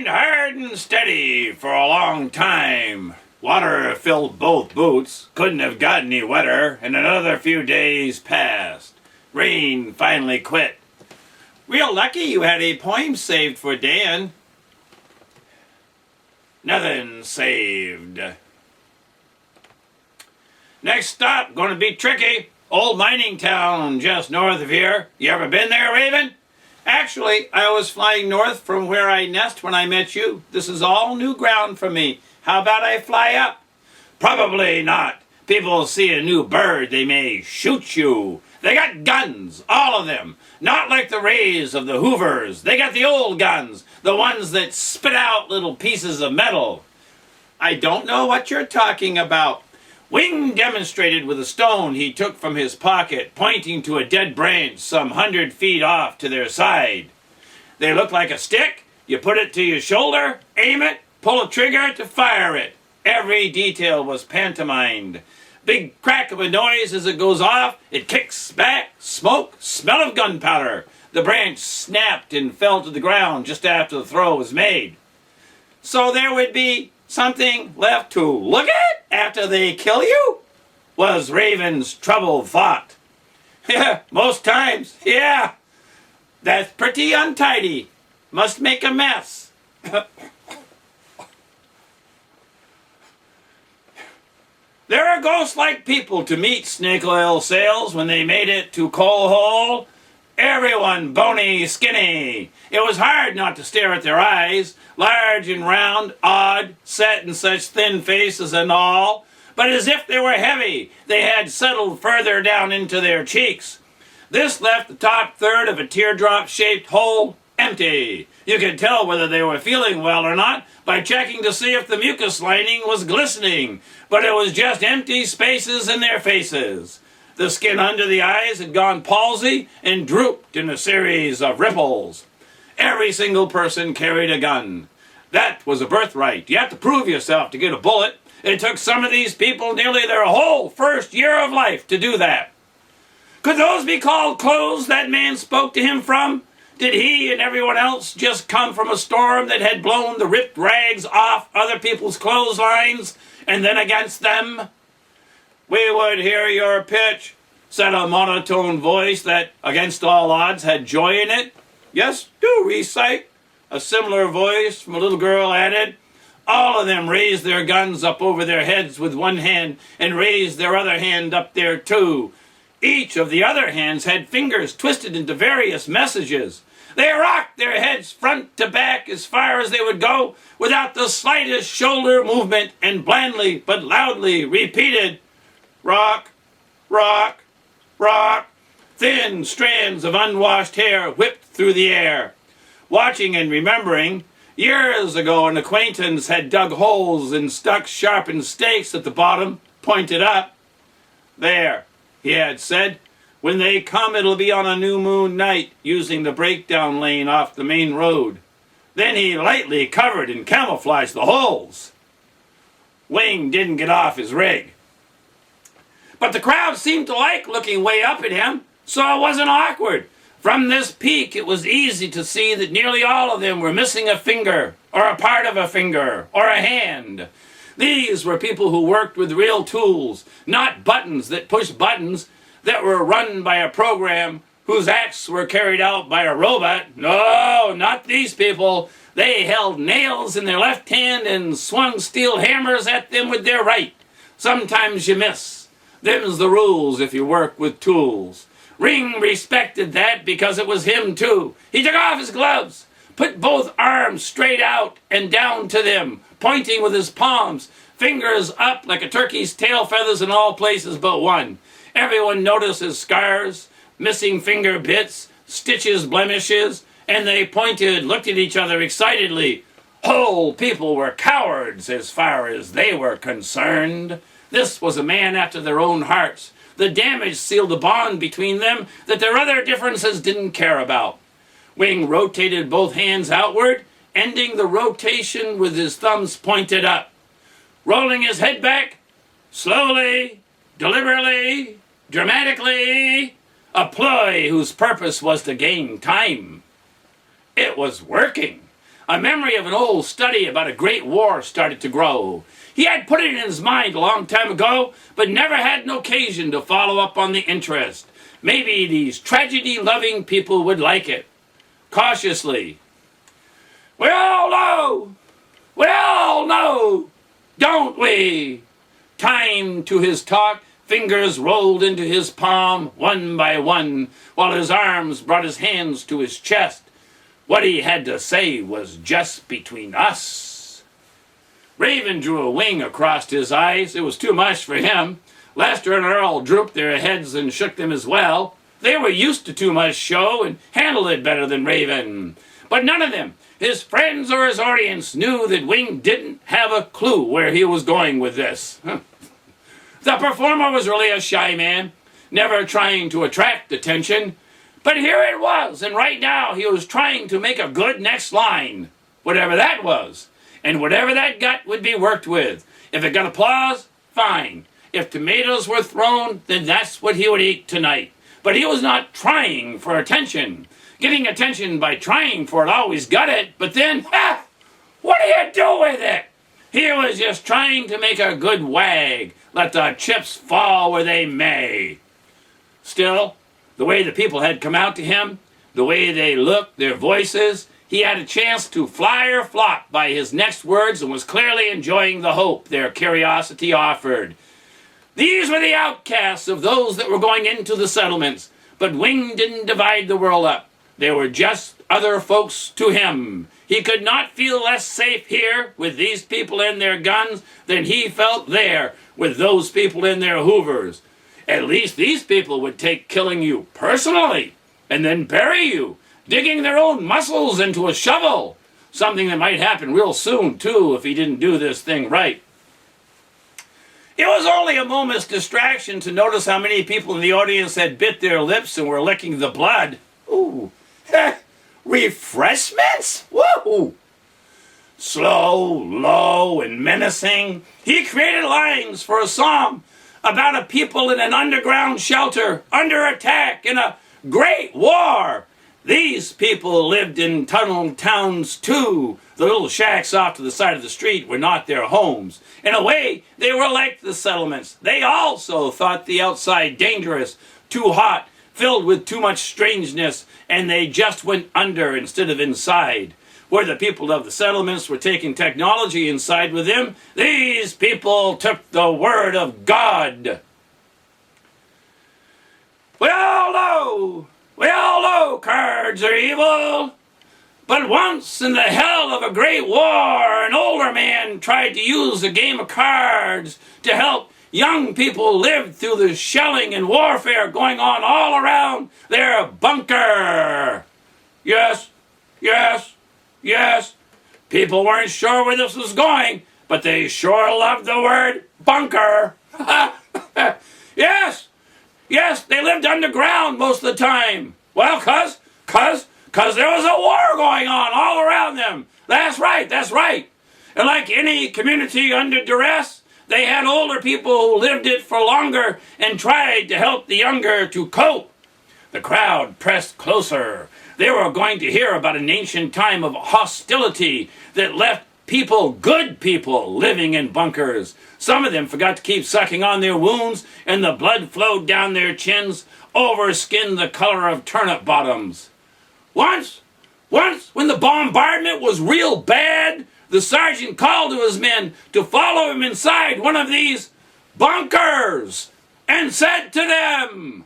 hard and steady for a long time. Water filled both boots, couldn't have got any wetter, and another few days passed. Rain finally quit. Real lucky you had a poem saved for Dan. Nothing saved. Next stop, gonna be tricky. Old mining town just north of here. You ever been there, Raven? Actually, I was flying north from where I nest when I met you. This is all new ground for me. How about I fly up? Probably not. People see a new bird, they may shoot you. They got guns, all of them. Not like the rays of the Hoovers. They got the old guns, the ones that spit out little pieces of metal. I don't know what you're talking about. Wing demonstrated with a stone he took from his pocket, pointing to a dead branch some 100 feet off to their side. They look like a stick. You put it to your shoulder, aim it, pull a trigger to fire it. Every detail was pantomimed. Big crack of a noise as it goes off. It kicks back, smoke, smell of gunpowder. The branch snapped and fell to the ground just after the throw was made. So there would be something left to look at after they kill you? Was Raven's troubled thought. Yeah, most times, yeah. That's pretty untidy. Must make a mess. There are ghost-like people to meet snake oil sales when they made it to Coal Hole. Everyone bony, skinny. It was hard not to stare at their eyes, large and round, odd, set in such thin faces and all, but as if they were heavy, they had settled further down into their cheeks. This left the top third of a teardrop-shaped hole empty. You could tell whether they were feeling well or not by checking to see if the mucus lining was glistening, but it was just empty spaces in their faces. The skin under the eyes had gone palsy and drooped in a series of ripples. Every single person carried a gun. That was a birthright. You had to prove yourself to get a bullet. It took some of these people nearly their whole first year of life to do that. Could those be called clothes that man spoke to him from? Did he and everyone else just come from a storm that had blown the ripped rags off other people's clotheslines and then against them? We would hear your pitch, said a monotone voice that, against all odds, had joy in it. Yes, do recite, a similar voice from a little girl added. All of them raised their guns up over their heads with one hand and raised their other hand up there too. Each of the other hands had fingers twisted into various messages. They rocked their heads front to back as far as they would go without the slightest shoulder movement and blandly but loudly repeated, rock, rock, rock. Thin strands of unwashed hair whipped through the air. Watching and remembering, years ago an acquaintance had dug holes and stuck sharpened stakes at the bottom, pointed up. There, he had said, when they come it'll be on a new moon night, using the breakdown lane off the main road. Then he lightly covered and camouflaged the holes. Wing didn't get off his rig. But the crowd seemed to like looking way up at him, so it wasn't awkward. From this peak, it was easy to see that nearly all of them were missing a finger, or a part of a finger, or a hand. These were people who worked with real tools, not buttons that pushed buttons that were run by a program whose acts were carried out by a robot. No, not these people. They held nails in their left hand and swung steel hammers at them with their right. Sometimes you miss. Them's the rules if you work with tools. Ring respected that because it was him too. He took off his gloves, put both arms straight out and down to them, pointing with his palms, fingers up like a turkey's tail feathers in all places but one. Everyone noticed his scars, missing finger bits, stitches, blemishes, and they pointed, looked at each other excitedly. Whole people were cowards as far as they were concerned. This was a man after their own hearts. The damage sealed a bond between them that their other differences didn't care about. Wing rotated both hands outward, ending the rotation with his thumbs pointed up. Rolling his head back, slowly, deliberately, dramatically, a ploy whose purpose was to gain time. It was working. A memory of an old study about a great war started to grow. He had put it in his mind a long time ago, but never had an occasion to follow up on the interest. Maybe these tragedy-loving people would like it. Cautiously, we all know, don't we? Time to his talk, fingers rolled into his palm one by one, while his arms brought his hands to his chest. What he had to say was just between us. Raven drew a wing across his eyes. It was too much for him. Lester and Earl drooped their heads and shook them as well. They were used to too much show and handled it better than Raven. But none of them, his friends or his audience, knew that Wing didn't have a clue where he was going with this. The performer was really a shy man, never trying to attract attention. But here it was, and right now he was trying to make a good next line, whatever that was. And whatever that got would be worked with. If it got applause, fine. If tomatoes were thrown, then that's what he would eat tonight. But he was not trying for attention. Getting attention by trying for it always got it, but then, what do you do with it? He was just trying to make a good wag. Let the chips fall where they may. Still, the way the people had come out to him, the way they looked, their voices, he had a chance to fly or flop by his next words and was clearly enjoying the hope their curiosity offered. These were the outcasts of those that were going into the settlements, but Wing didn't divide the world up. They were just other folks to him. He could not feel less safe here with these people and their guns than he felt there with those people in their hoovers. At least these people would take killing you personally and then bury you, digging their own muscles into a shovel. Something that might happen real soon, too, if he didn't do this thing right. It was only a moment's distraction to notice how many people in the audience had bit their lips and were licking the blood. Ooh. Refreshments? Woo! Slow, low, and menacing, he created lines for a song about a people in an underground shelter under attack in a great war. These people lived in tunnel towns too. The little shacks off to the side of the street were not their homes. In a way, they were like the settlements. They also thought the outside dangerous, too hot, filled with too much strangeness, and they just went under instead of inside. Where the people of the settlements were taking technology inside with them, these people took the word of God. We all know cards are evil. But once in the hell of a great war, an older man tried to use a game of cards to help young people live through the shelling and warfare going on all around their bunker. Yes. People weren't sure where this was going, but they sure loved the word bunker. Yes, they lived underground most of the time. Well, cause there was a war going on all around them. That's right. And like any community under duress, they had older people who lived it for longer and tried to help the younger to cope. The crowd pressed closer. They were going to hear about an ancient time of hostility that left good people, living in bunkers. Some of them forgot to keep sucking on their wounds, and the blood flowed down their chins, over skin the color of turnip bottoms. Once, when the bombardment was real bad, the sergeant called to his men to follow him inside one of these bunkers and said to them,